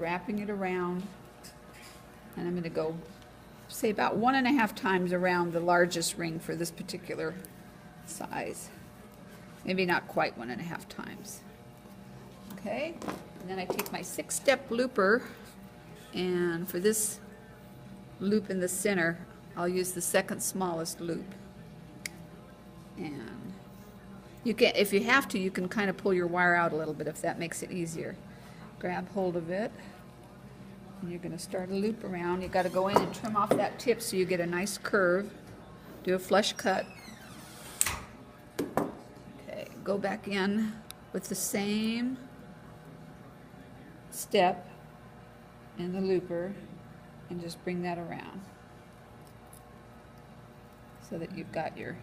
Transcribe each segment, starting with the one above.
wrapping it around, and I'm going to go, say, about 1.5 times around the largest ring for this particular size. Maybe not quite 1.5 times. Okay, and then I take my 6-step looper, and for this loop in the center, I'll use the second smallest loop. And you can, if you have to, you can kind of pull your wire out a little bit if that makes it easier. Grab hold of it, and you're going to start a loop around. You got to go in and trim off that tip so you get a nice curve. Do a flush cut. Okay, go back in with the same step and the looper, and just bring that around so that you've got your,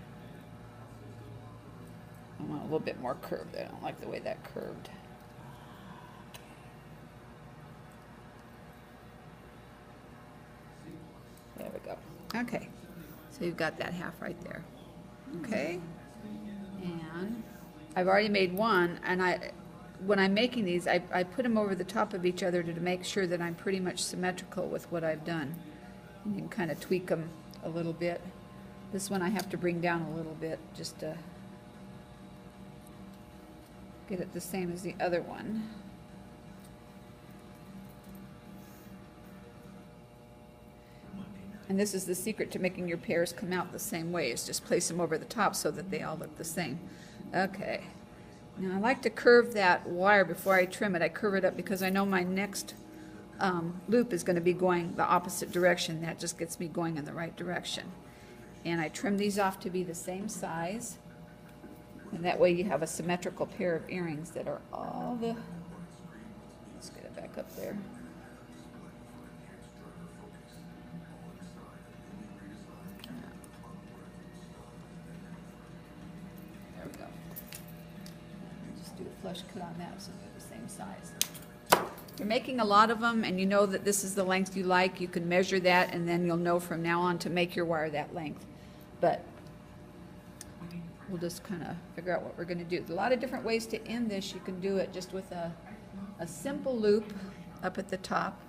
I want a little bit more curve there. I don't like the way that curved. There we go. Okay, so you've got that half right there. Okay, and I've already made one, and when I'm making these, I put them over the top of each other to make sure that I'm pretty much symmetrical with what I've done. And you can kind of tweak them a little bit. This one I have to bring down a little bit just to get it the same as the other one. And this is the secret to making your pears come out the same way, is just place them over the top so that they all look the same. Okay. Now I like to curve that wire before I trim it. I curve it up because I know my next loop is going to be going the opposite direction. That just gets me going in the right direction. And I trim these off to be the same size. And that way you have a symmetrical pair of earrings that are all the, let's get it back up there. There we go. Just do a flush cut on that so they're the same size. If you're making a lot of them and you know that this is the length you like, you can measure that, and then you'll know from now on to make your wire that length. But we'll just kind of figure out what we're going to do. A lot of different ways to end this. You can do it just with a simple loop up at the top,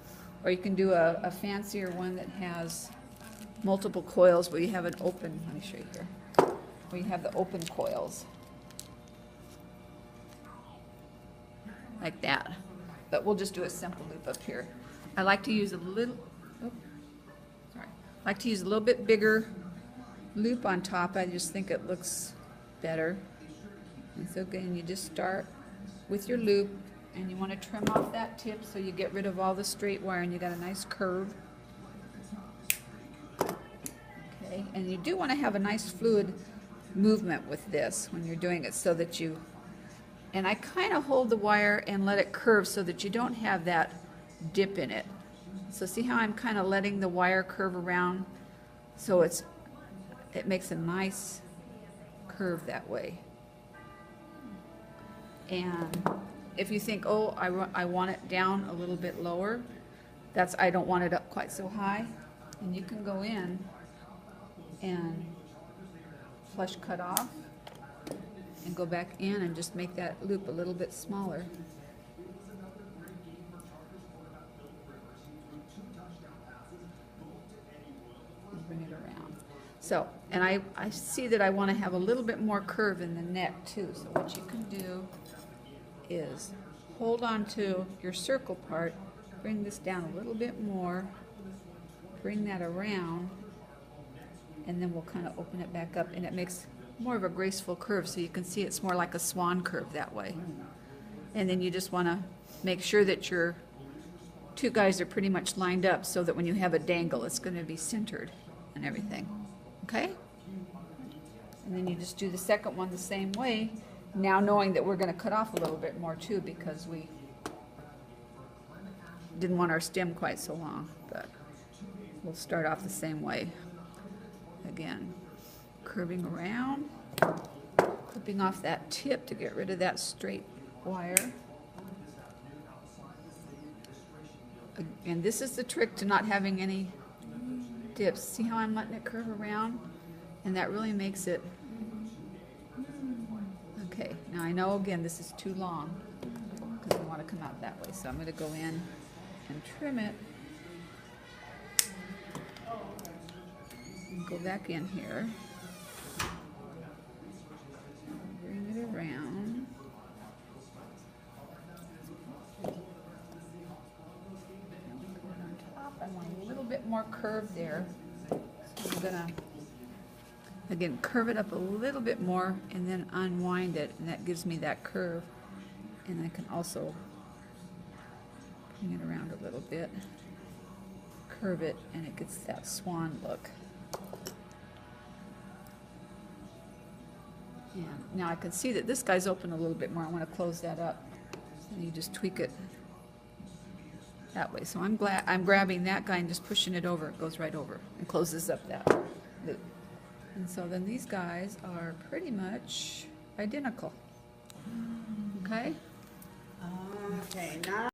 or you can do a fancier one that has multiple coils where you have an open, let me show you here, where you have the open coils. Like that. But we'll just do a simple loop up here. I like to use a little, I like to use a little bit bigger loop on top. I just think it looks better. And so again, you just start with your loop, and you want to trim off that tip so you get rid of all the straight wire and you got a nice curve. Okay, and you do want to have a nice fluid movement with this when you're doing it, so that you, and I kind of hold the wire and let it curve so that you don't have that dip in it. So see how I'm kind of letting the wire curve around, so it makes a nice curve that way. And if you think, oh, I want it down a little bit lower, that's, I don't want it up quite so high, and you can go in and flush cut off and go back in and just make that loop a little bit smaller. And bring it around. So, and I see that I want to have a little bit more curve in the neck too. So what you can do is hold on to your circle part, bring this down a little bit more, bring that around, and then we'll kind of open it back up, and it makes more of a graceful curve, so you can see it's more like a swan curve that way. And then you just want to make sure that your two guys are pretty much lined up so that when you have a dangle, it's going to be centered and everything. Okay? And then you just do the second one the same way, now knowing that we're going to cut off a little bit more too, because we didn't want our stem quite so long, but we'll start off the same way. Again, curving around, clipping off that tip to get rid of that straight wire. And this is the trick to not having any dips. See how I'm letting it curve around? And that really makes it. Okay, now I know again this is too long because I want to come out that way, so I'm going to go in and trim it. And go back in here. Bring it around. On top, I want a little bit more curve there. So I'm gonna, again, curve it up a little bit more and then unwind it, and that gives me that curve. And I can also bring it around a little bit, curve it, and it gets that swan look. And now I can see that this guy's open a little bit more. I want to close that up. And you just tweak it that way. So I'm grabbing that guy and just pushing it over. It goes right over and closes up that loop. And so then these guys are pretty much identical. Okay? Okay, now